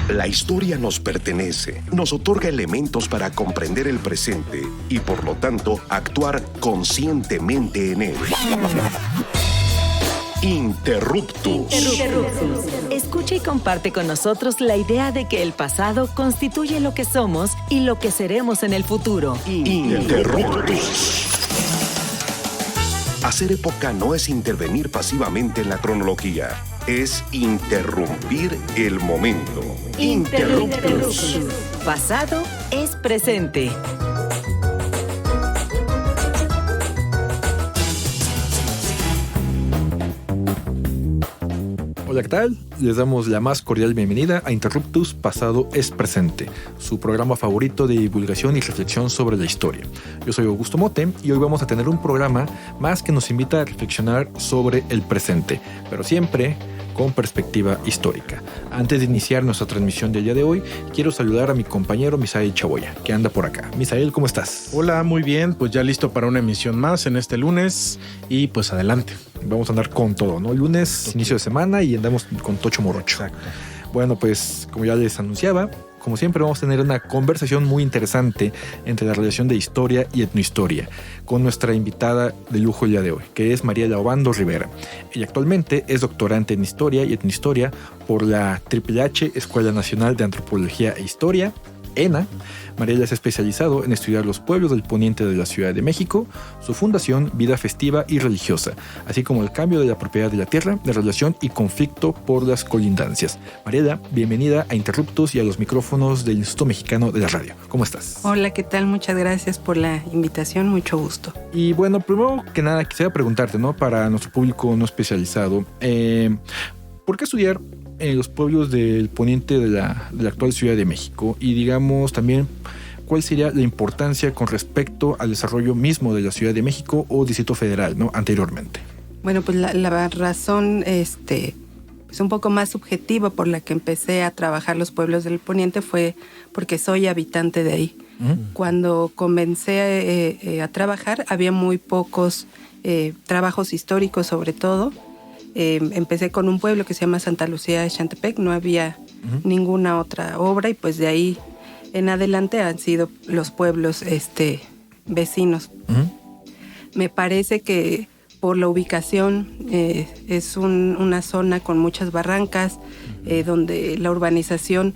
La historia nos pertenece, nos otorga elementos para comprender el presente y, por lo tanto, actuar conscientemente en él. Interruptus. Escucha y comparte con nosotros la idea de que el pasado constituye lo que somos y lo que seremos en el futuro. Interruptus. Hacer época no es intervenir pasivamente en la cronología, es interrumpir el momento. Interruptus. Pasado es presente. Hola, ¿qué tal? Les damos la más cordial bienvenida a Interruptus Pasado es Presente, su programa favorito de divulgación y reflexión sobre la historia. Yo soy Augusto Mote y hoy vamos a tener un programa más que nos invita a reflexionar sobre el presente, pero siempre con perspectiva histórica. Antes de iniciar nuestra transmisión del día de hoy, quiero saludar a mi compañero Misael Chaboya, que anda por acá. Misael, ¿cómo estás? Hola, muy bien, pues ya listo para una emisión más en este lunes y pues adelante. Vamos a andar con todo, ¿no? Lunes, inicio de semana y andamos con Tocho Morocho. Exacto. Bueno, pues como ya les anunciaba, como siempre vamos a tener una conversación muy interesante entre la relación de historia y etnohistoria con nuestra invitada de lujo el día de hoy, que es Mariela Obando Rivera. Ella actualmente es doctorante en Historia y Etnohistoria por la HHH Escuela Nacional de Antropología e Historia, ENA. Mariela se ha especializado en estudiar los pueblos del poniente de la Ciudad de México, su fundación, vida festiva y religiosa, así como el cambio de la propiedad de la tierra, de relación y conflicto por las colindancias. Mariela, bienvenida a Interruptus y a los micrófonos del Instituto Mexicano de la Radio. ¿Cómo estás? Hola, ¿qué tal? Muchas gracias por la invitación, mucho gusto. Y bueno, primero que nada quisiera preguntarte, ¿no? Para nuestro público no especializado, ¿por qué estudiar en los pueblos del poniente de la actual Ciudad de México? Y digamos también, ¿cuál sería la importancia con respecto al desarrollo mismo de la Ciudad de México o Distrito Federal, ¿no? Anteriormente. Bueno, pues la razón es un poco más subjetiva por la que empecé a trabajar los pueblos del poniente fue porque soy habitante de ahí. Cuando comencé a trabajar había muy pocos trabajos históricos, sobre todo. Empecé con un pueblo que se llama Santa Lucía de Xantepec, no había ninguna otra obra y pues de ahí en adelante han sido los pueblos vecinos. Me parece que por la ubicación es una zona con muchas barrancas, donde la urbanización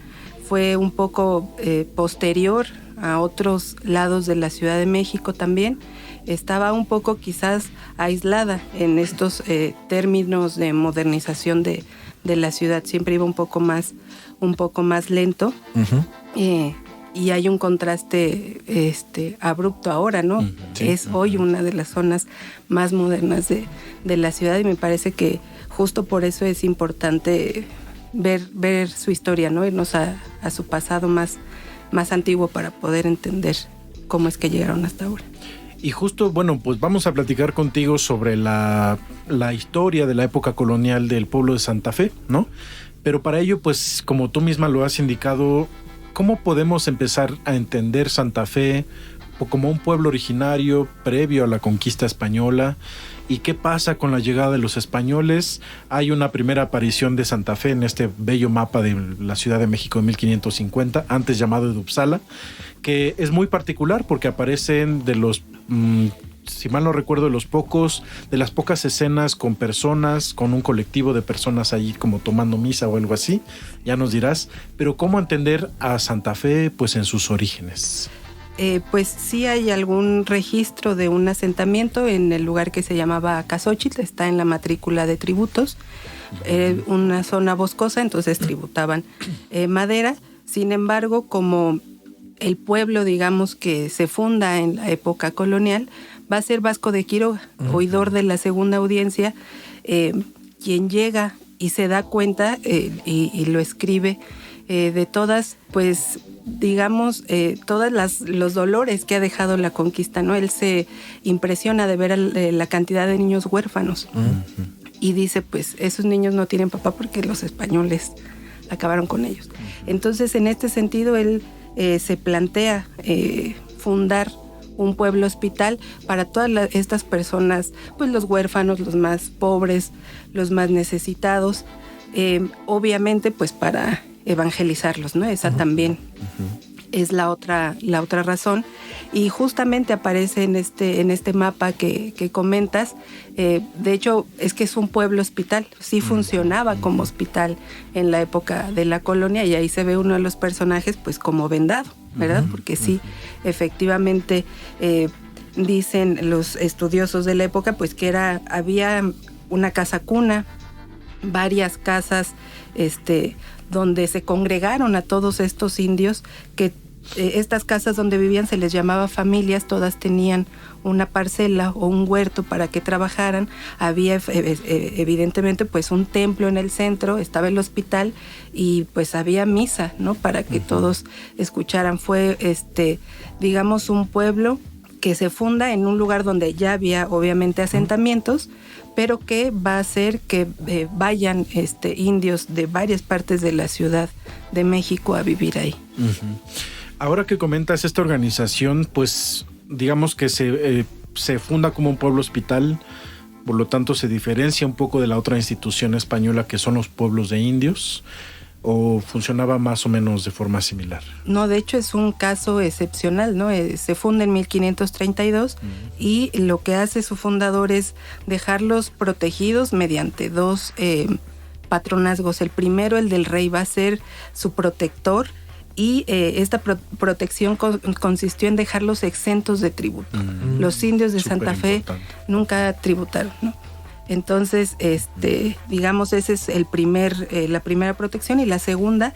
fue un poco posterior a otros lados de la Ciudad de México también. Estaba un poco quizás aislada en estos términos de modernización de la ciudad. Siempre iba un poco más lento. Y hay un contraste abrupto ahora, ¿no? Sí. Es hoy una de las zonas más modernas de la ciudad y me parece que justo por eso es importante ver su historia, ¿no? Irnos a su pasado más antiguo para poder entender cómo es que llegaron hasta ahora. Y justo, bueno, pues vamos a platicar contigo sobre la historia de la época colonial del pueblo de Santa Fe, ¿no? Pero para ello, pues como tú misma lo has indicado, ¿cómo podemos empezar a entender Santa Fe como un pueblo originario previo a la conquista española? ¿Y qué pasa con la llegada de los españoles? Hay una primera aparición de Santa Fe en este bello mapa de la Ciudad de México de 1550, antes llamado de Uppsala, que es muy particular porque aparecen de los, si mal no recuerdo, de las pocas escenas con personas, con un colectivo de personas allí como tomando misa o algo así, ya nos dirás, pero ¿cómo entender a Santa Fe pues en sus orígenes? Pues sí hay algún registro de un asentamiento en el lugar que se llamaba Caxóchitl, está en la matrícula de tributos, una zona boscosa, entonces tributaban madera. Sin embargo, como el pueblo, digamos, que se funda en la época colonial, va a ser Vasco de Quiroga, oidor de la segunda audiencia, quien llega y se da cuenta y lo escribe de todas, pues digamos, todos los dolores que ha dejado la conquista, ¿no? Él se impresiona de ver la cantidad de niños huérfanos y dice, pues esos niños no tienen papá porque los españoles acabaron con ellos. Entonces, en este sentido, él se plantea fundar un pueblo hospital para todas estas personas, pues los huérfanos, los más pobres, los más necesitados, obviamente pues para evangelizarlos, ¿no? Esa también es la otra razón. Y justamente aparece en este mapa que comentas. De hecho, es que es un pueblo hospital. Sí funcionaba como hospital en la época de la colonia, y ahí se ve uno de los personajes pues como vendado, ¿verdad? Porque sí, efectivamente, dicen los estudiosos de la época pues que había una casa cuna, varias casas donde se congregaron a todos estos indios, que estas casas donde vivían se les llamaba familias, todas tenían una parcela o un huerto para que trabajaran. Había evidentemente pues un templo en el centro, estaba el hospital y pues había misa, ¿no? Para que todos escucharan. Fue digamos un pueblo que se funda en un lugar donde ya había obviamente asentamientos, pero que va a hacer que vayan indios de varias partes de la Ciudad de México a vivir ahí. Ahora que comentas esta organización, pues digamos que se funda como un pueblo hospital, por lo tanto se diferencia un poco de la otra institución española que son los pueblos de indios, ¿o funcionaba más o menos de forma similar? No, de hecho es un caso excepcional, ¿no? Se funda en 1532 y lo que hace su fundador es dejarlos protegidos mediante dos patronazgos. El primero, el del rey, va a ser su protector, y esta protección consistió en dejarlos exentos de tributo. Los indios de Santa Fe nunca tributaron, ¿no? Entonces, digamos, ese es la primera protección, y la segunda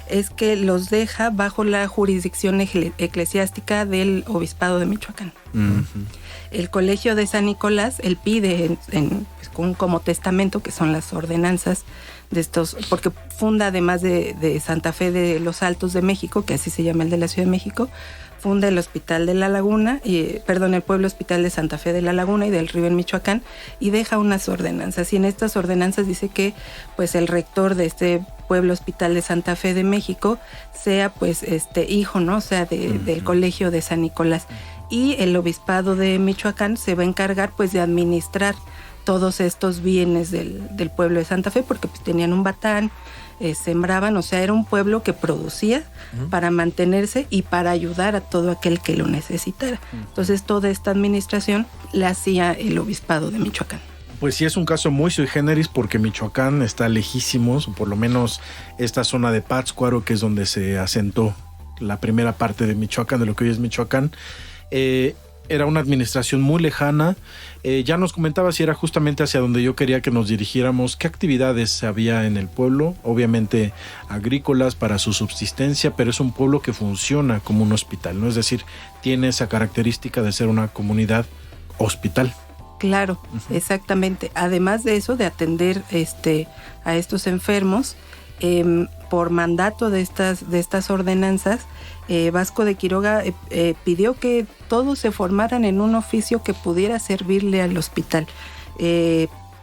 es que los deja bajo la jurisdicción eclesiástica del Obispado de Michoacán. El Colegio de San Nicolás, él pide como testamento, que son las ordenanzas de estos, porque funda, además de Santa Fe de los Altos de México, que así se llama el de la Ciudad de México, funda el Hospital de la Laguna, el Pueblo Hospital de Santa Fe de la Laguna y del Río en Michoacán, y deja unas ordenanzas. Y en estas ordenanzas dice que pues el rector de este Pueblo Hospital de Santa Fe de México sea pues hijo, ¿no? O sea, del Colegio de San Nicolás. Y el Obispado de Michoacán se va a encargar pues de administrar todos estos bienes del pueblo de Santa Fe, porque pues tenían un batán, sembraban, o sea, era un pueblo que producía para mantenerse y para ayudar a todo aquel que lo necesitara. Entonces toda esta administración la hacía el Obispado de Michoacán. Pues sí, es un caso muy sui generis, porque Michoacán está lejísimos, o por lo menos esta zona de Pátzcuaro, que es donde se asentó la primera parte de Michoacán, de lo que hoy es Michoacán. Era una administración muy lejana. Ya nos comentaba si era justamente hacia donde yo quería que nos dirigiéramos. ¿Qué actividades había en el pueblo? Obviamente agrícolas para su subsistencia, pero es un pueblo que funciona como un hospital, ¿no? Es decir, tiene esa característica de ser una comunidad hospital. Claro, exactamente. Además de eso, de atender a estos enfermos, por mandato de estas ordenanzas, Vasco de Quiroga pidió que todos se formaran en un oficio que pudiera servirle al hospital,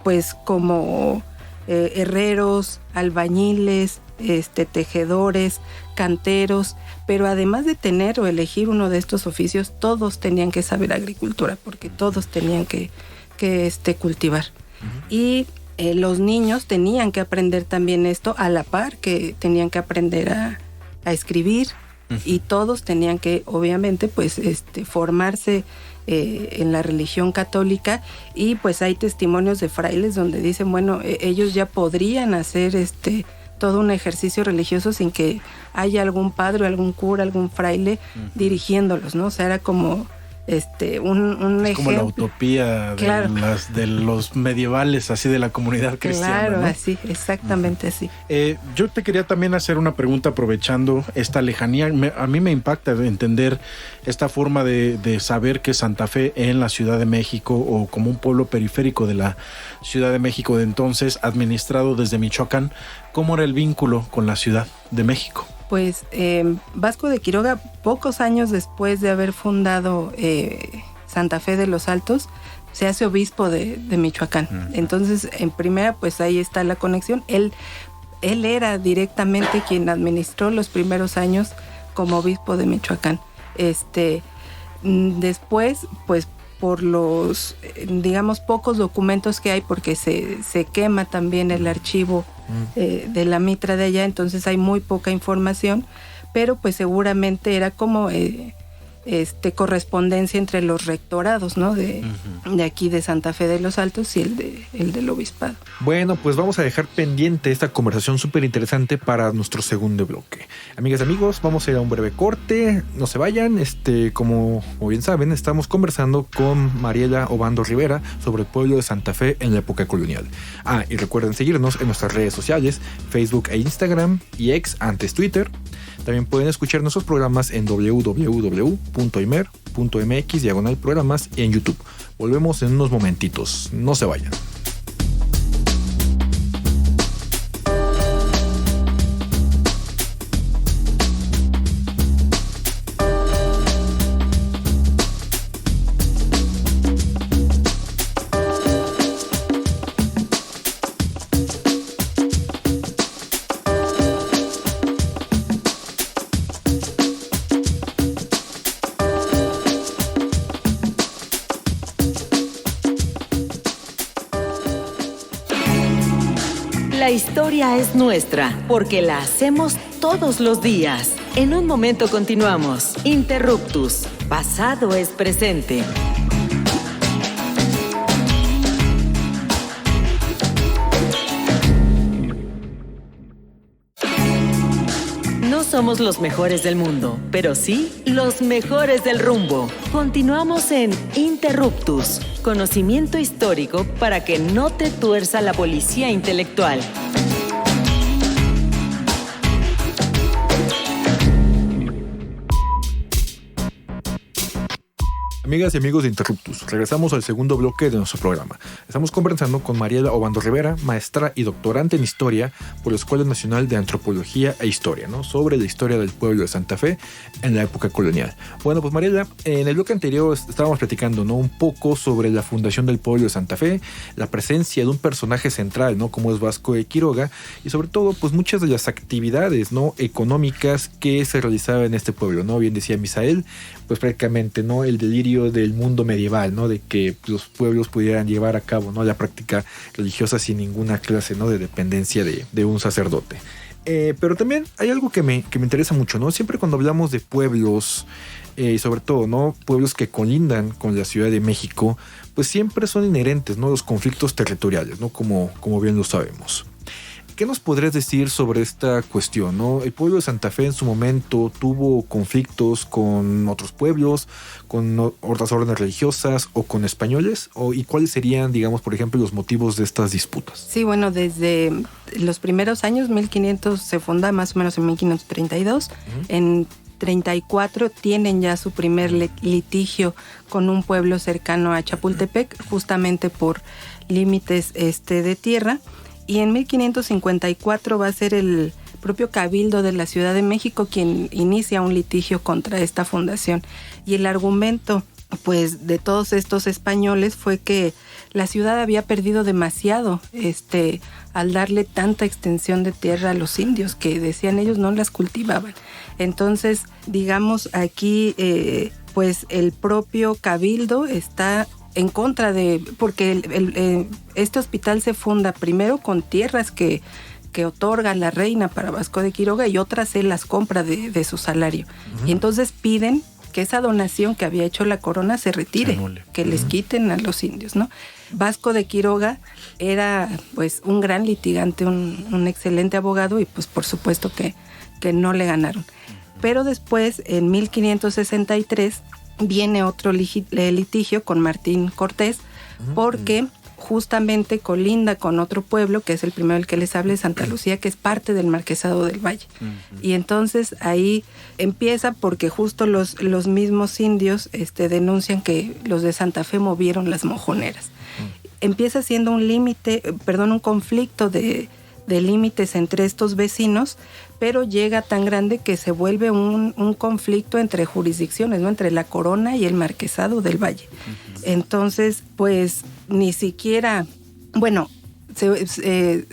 pues como herreros, albañiles, tejedores, canteros, pero además de tener o elegir uno de estos oficios, todos tenían que saber agricultura, porque todos tenían que cultivar. Y los niños tenían que aprender también esto, a la par que tenían que aprender a escribir, y todos tenían que, obviamente, pues formarse en la religión católica. Y pues hay testimonios de frailes donde dicen, bueno, ellos ya podrían hacer todo un ejercicio religioso sin que haya algún padre, algún cura, algún fraile dirigiéndolos, ¿no? O sea, era como un ejemplo. Como la utopía de los medievales, así, de la comunidad cristiana. Claro, ¿no? Así, exactamente así. Yo te quería también hacer una pregunta aprovechando esta lejanía. A mí me impacta entender esta forma de saber que Santa Fe en la Ciudad de México, o como un pueblo periférico de la Ciudad de México de entonces, administrado desde Michoacán, ¿cómo era el vínculo con la Ciudad de México? Pues Vasco de Quiroga, pocos años después de haber fundado Santa Fe de los Altos, se hace obispo de Michoacán. Entonces, en primera, pues ahí está la conexión. Él era directamente quien administró los primeros años como obispo de Michoacán. Después, pues por los, digamos, pocos documentos que hay, porque se quema también el archivo de la mitra de allá, entonces hay muy poca información, pero pues seguramente era como correspondencia entre los rectorados, ¿no? De aquí de Santa Fe de los Altos y el del obispado. Bueno, pues vamos a dejar pendiente esta conversación súper interesante para nuestro segundo bloque. Amigas y amigos, vamos a ir a un breve corte, no se vayan. Como bien saben, estamos conversando con Mariela Obando Rivera sobre el pueblo de Santa Fe en la época colonial. Y recuerden seguirnos en nuestras redes sociales, Facebook e Instagram, y ex, antes Twitter. También pueden escuchar nuestros programas en www.imer.mx/programas y en YouTube. Volvemos en unos momentitos. No se vayan. La historia es nuestra, porque la hacemos todos los días. En un momento continuamos. Interruptus. Pasado es presente. No somos los mejores del mundo, pero sí los mejores del rumbo. Continuamos en Interruptus, conocimiento histórico para que no te tuerza la policía intelectual. Amigas y amigos de Interruptus, regresamos al segundo bloque de nuestro programa. Estamos conversando con Mariela Obando Rivera, maestra y doctorante en Historia por la Escuela Nacional de Antropología e Historia, ¿no? Sobre la historia del pueblo de Santa Fe en la época colonial. Bueno, pues Mariela, en el bloque anterior estábamos platicando, ¿no? Un poco sobre la fundación del pueblo de Santa Fe, la presencia de un personaje central, ¿no? Como es Vasco de Quiroga, y sobre todo, pues muchas de las actividades, ¿no? Económicas que se realizaban en este pueblo, ¿no? Bien decía Misael, pues prácticamente, ¿no? El delirio del mundo medieval, ¿no? De que los pueblos pudieran llevar a cabo, ¿no? La práctica religiosa sin ninguna clase, ¿no? De dependencia de un sacerdote. Pero también hay algo que me interesa mucho, ¿no? Siempre cuando hablamos de pueblos, y sobre todo, ¿no? Pueblos que colindan con la Ciudad de México, pues siempre son inherentes, ¿no? Los conflictos territoriales, ¿no? Como bien lo sabemos. ¿Qué nos podrías decir sobre esta cuestión, ¿no? El pueblo de Santa Fe en su momento tuvo conflictos con otros pueblos, con otras órdenes religiosas o con españoles, ¿y cuáles serían, digamos, por ejemplo, los motivos de estas disputas? Sí, bueno, desde los primeros años, 1500 se funda más o menos en 1532, en 34 tienen ya su primer litigio con un pueblo cercano a Chapultepec, justamente por límites de tierra. Y en 1554 va a ser el propio Cabildo de la Ciudad de México quien inicia un litigio contra esta fundación. Y el argumento, pues, de todos estos españoles fue que la ciudad había perdido demasiado al darle tanta extensión de tierra a los indios, que decían ellos no las cultivaban. Entonces, digamos, aquí, pues, el propio Cabildo está en contra porque este hospital se funda primero con tierras que otorga la reina para Vasco de Quiroga y otras él las compra de su salario. Y entonces piden que esa donación que había hecho la corona se retire, que les quiten a los indios, ¿no? Vasco de Quiroga era pues un gran litigante, un excelente abogado y pues por supuesto que no le ganaron. Pero después, en 1563, viene otro litigio con Martín Cortés, porque justamente colinda con otro pueblo, que es el primero del que les hablé, Santa Lucía, que es parte del Marquesado del Valle. Y entonces ahí empieza porque justo los mismos indios denuncian que los de Santa Fe movieron las mojoneras. Empieza siendo un conflicto de límites entre estos vecinos, pero llega tan grande que se vuelve un conflicto entre jurisdicciones, ¿no? Entre la corona y el Marquesado del Valle. Entonces, pues ni siquiera, bueno,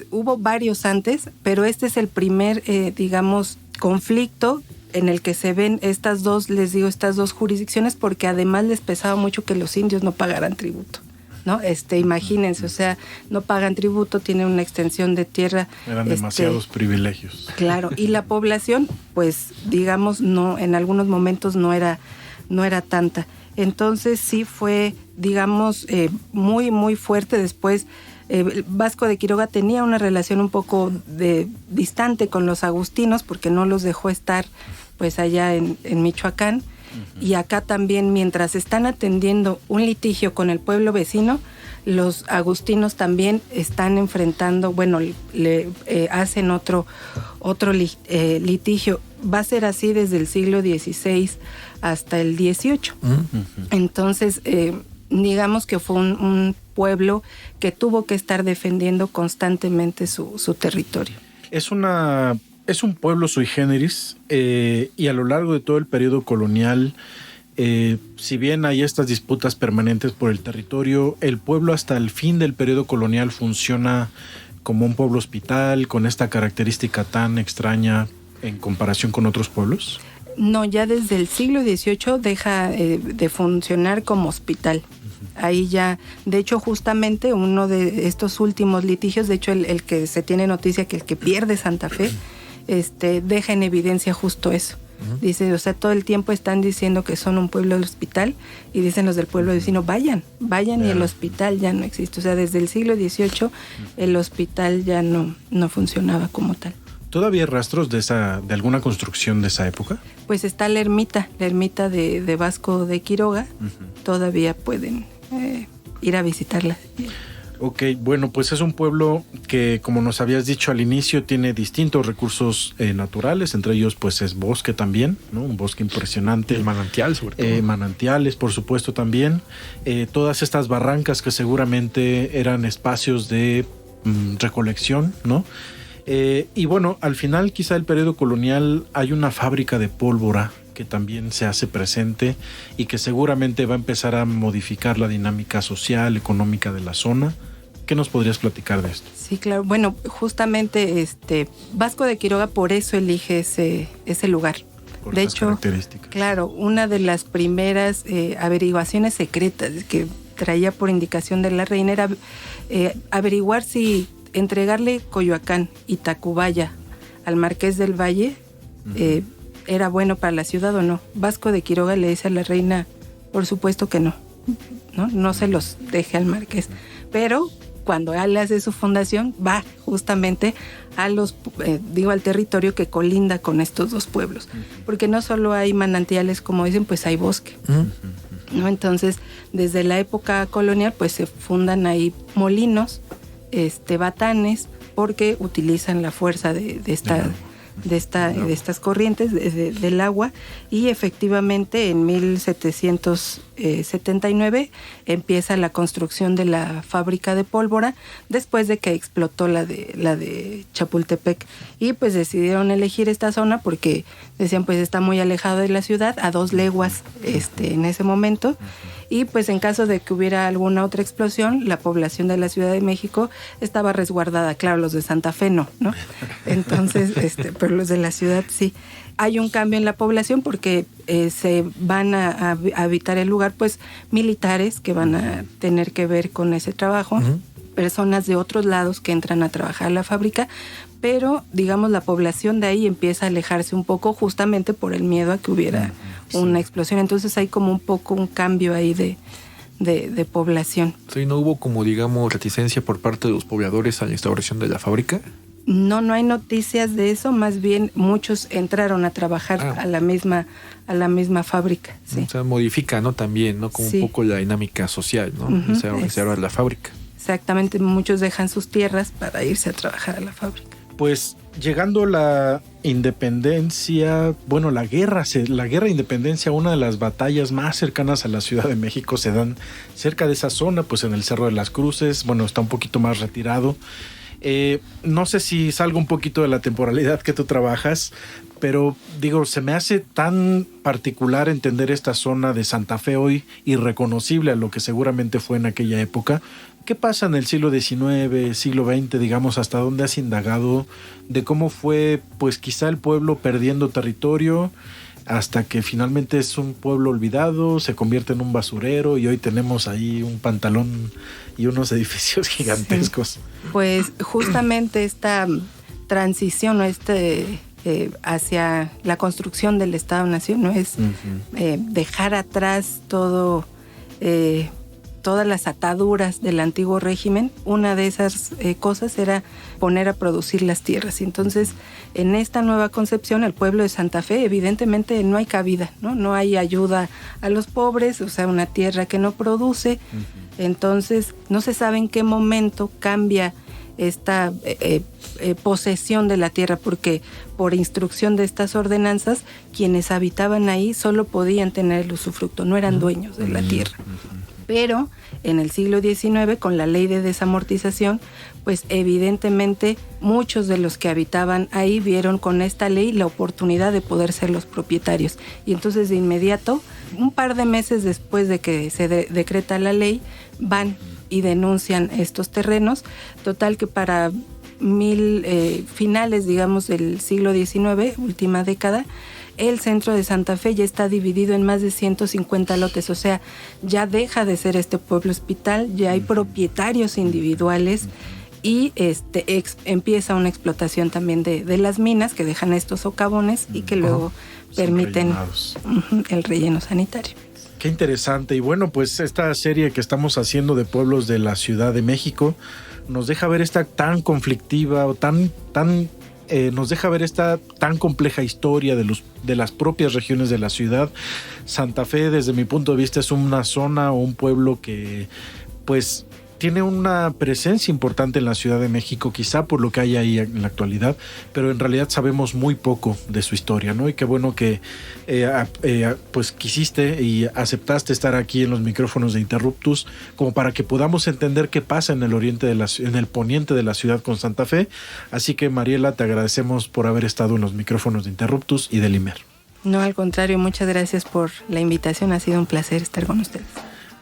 hubo varios antes, pero este es el primer, digamos, conflicto en el que se ven estas dos jurisdicciones, porque además les pesaba mucho que los indios no pagaran tributo, ¿no? Imagínense, o sea, no pagan tributo, tienen una extensión de tierra. Eran demasiados privilegios. Claro, y la población, pues, digamos, no, en algunos momentos no era tanta. Entonces sí fue, digamos, muy, muy fuerte. Después, Vasco de Quiroga tenía una relación un poco distante con los agustinos, porque no los dejó estar, pues, allá en Michoacán. Y acá también, mientras están atendiendo un litigio con el pueblo vecino, los agustinos también están enfrentando, bueno, le hacen otro litigio. Va a ser así desde el siglo XVI hasta el XVIII. Entonces, digamos que fue un pueblo que tuvo que estar defendiendo constantemente su territorio. Es un pueblo sui generis, y a lo largo de todo el periodo colonial, si bien hay estas disputas permanentes por el territorio, el pueblo hasta el fin del periodo colonial funciona como un pueblo hospital, con esta característica tan extraña en comparación con otros pueblos. No, ya desde el siglo XVIII deja de funcionar como hospital. Ahí ya, de hecho, justamente uno de estos últimos litigios, de hecho el que se tiene noticia, que el que pierde Santa Fe, deja en evidencia justo eso. Dice, o sea, todo el tiempo están diciendo que son un pueblo del hospital, y dicen los del pueblo vecino, vayan, y el hospital ya no existe. O sea, desde el siglo XVIII el hospital ya no funcionaba como tal. ¿Todavía hay rastros de alguna construcción de esa época? Pues está la ermita de Vasco de Quiroga. Todavía pueden ir a visitarla. Ok, bueno, pues es un pueblo que, como nos habías dicho al inicio, tiene distintos recursos naturales, entre ellos pues es bosque también, ¿no? Un bosque impresionante. El manantial, sobre todo. Manantiales, por supuesto, también. Todas estas barrancas que seguramente eran espacios de recolección, ¿no? Y bueno, al final quizá del periodo colonial hay una fábrica de pólvora que también se hace presente y que seguramente va a empezar a modificar la dinámica social, económica de la zona. ¿Qué nos podrías platicar de esto? Sí, claro. Bueno, justamente Vasco de Quiroga por eso elige ese lugar. Por de esas hecho, características. Claro, una de las primeras averiguaciones secretas que traía por indicación de la reina era averiguar si entregarle Coyoacán y Tacubaya al Marqués del Valle era bueno para la ciudad o no. Vasco de Quiroga le dice a la reina, por supuesto que no se los deje al Marqués. Pero cuando él hace su fundación, va justamente al territorio que colinda con estos dos pueblos. Porque no solo hay manantiales, como dicen, pues hay bosque. ¿No? Entonces, desde la época colonial, pues se fundan ahí molinos, batanes, porque utilizan la fuerza de estas corrientes del agua, y efectivamente en 1779 empieza la construcción de la fábrica de pólvora, después de que explotó la de Chapultepec, y pues decidieron elegir esta zona porque decían, pues está muy alejado de la ciudad, a 2 leguas en ese momento, y pues en caso de que hubiera alguna otra explosión, la población de la Ciudad de México estaba resguardada. Claro, los de Santa Fe no. Entonces, pero los de la ciudad sí. Hay un cambio en la población porque se van a habitar el lugar, pues, militares que van a tener que ver con ese trabajo, personas de otros lados que entran a trabajar a la fábrica, pero, digamos, la población de ahí empieza a alejarse un poco justamente por el miedo a que hubiera una explosión. Entonces hay como un poco un cambio ahí de población. Sí, ¿no hubo como, digamos, reticencia por parte de los pobladores a la instauración de la fábrica? No hay noticias de eso, más bien muchos entraron a trabajar a la misma fábrica. Sí. O sea, modifica, ¿no? También, ¿no? Como un poco la dinámica social, ¿no? Se abre la fábrica. Exactamente, muchos dejan sus tierras para irse a trabajar a la fábrica. Pues llegando la independencia, bueno, la guerra de independencia, una de las batallas más cercanas a la Ciudad de México se dan cerca de esa zona, pues en el Cerro de las Cruces. Bueno, está un poquito más retirado. No sé si salgo un poquito de la temporalidad que tú trabajas, pero digo, se me hace tan particular entender esta zona de Santa Fe hoy, irreconocible a lo que seguramente fue en aquella época, ¿Qué pasa en el siglo XIX, siglo XX, digamos, hasta dónde has indagado de cómo fue, pues quizá el pueblo perdiendo territorio hasta que finalmente es un pueblo olvidado, se convierte en un basurero y hoy tenemos ahí un pantalón y unos edificios gigantescos? Sí. Pues justamente esta transición, ¿no? Hacia la construcción del Estado-Nación, ¿no? Es dejar atrás todo, todas las ataduras del antiguo régimen. Una de esas cosas era poner a producir las tierras. Entonces, en esta nueva concepción, el pueblo de Santa Fe, evidentemente no hay cabida, ¿no? No hay ayuda a los pobres, o sea, una tierra que no produce. Entonces, no se sabe en qué momento cambia esta posesión de la tierra, porque por instrucción de estas ordenanzas, quienes habitaban ahí solo podían tener el usufructo, no eran dueños de la tierra. Pero en el siglo XIX, con la ley de desamortización, pues evidentemente muchos de los que habitaban ahí vieron con esta ley la oportunidad de poder ser los propietarios. Y entonces de inmediato, un par de meses después de que se decreta la ley, van y denuncian estos terrenos. Total que para finales, digamos, del siglo XIX, última década, el centro de Santa Fe ya está dividido en más de 150 lotes, o sea, ya deja de ser este pueblo hospital, ya hay propietarios individuales y empieza una explotación también de las minas que dejan estos socavones y que luego permiten el relleno sanitario. Qué interesante. Y bueno, pues esta serie que estamos haciendo de pueblos de la Ciudad de México nos deja ver esta tan conflictiva o nos deja ver esta tan compleja historia de las propias regiones de la ciudad. Santa Fe, desde mi punto de vista, es una zona o un pueblo que pues tiene una presencia importante en la Ciudad de México, quizá por lo que hay ahí en la actualidad, pero en realidad sabemos muy poco de su historia, ¿no? Y qué bueno que pues quisiste y aceptaste estar aquí en los micrófonos de Interruptus, como para que podamos entender qué pasa en el poniente de la ciudad con Santa Fe. Así que, Mariela, te agradecemos por haber estado en los micrófonos de Interruptus y de Limer. No, al contrario, muchas gracias por la invitación, ha sido un placer estar con ustedes.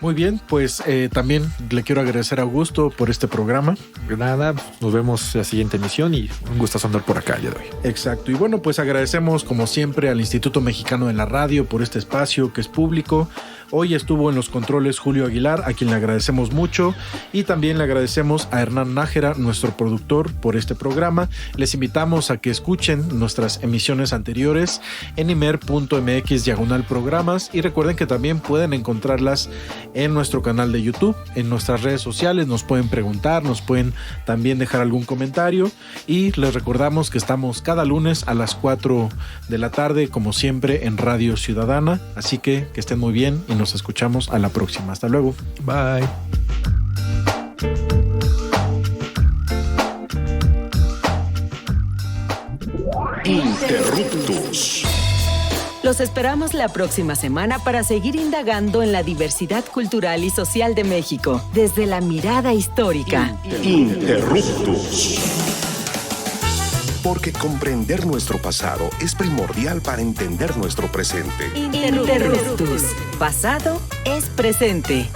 Muy bien, pues también le quiero agradecer a Augusto por este programa. Nada, nos vemos en la siguiente emisión y un gustazo andar por acá el día de hoy. Exacto, y bueno, pues agradecemos como siempre al Instituto Mexicano de la Radio por este espacio que es público. Hoy estuvo en los controles Julio Aguilar, a quien le agradecemos mucho, y también le agradecemos a Hernán Nájera, nuestro productor, por este programa. Les invitamos a que escuchen nuestras emisiones anteriores en imer.mx/programas, y recuerden que también pueden encontrarlas en nuestro canal de YouTube, en nuestras redes sociales. Nos pueden preguntar, nos pueden también dejar algún comentario, y les recordamos que estamos cada lunes a las 4 de la tarde, como siempre, en Radio Ciudadana. Así que estén muy bien y nos escuchamos a la próxima. Hasta luego. Bye. Interruptus. Los esperamos la próxima semana para seguir indagando en la diversidad cultural y social de México, desde la mirada histórica. Interruptus. Porque comprender nuestro pasado es primordial para entender nuestro presente. Interruptus. Pasado es presente.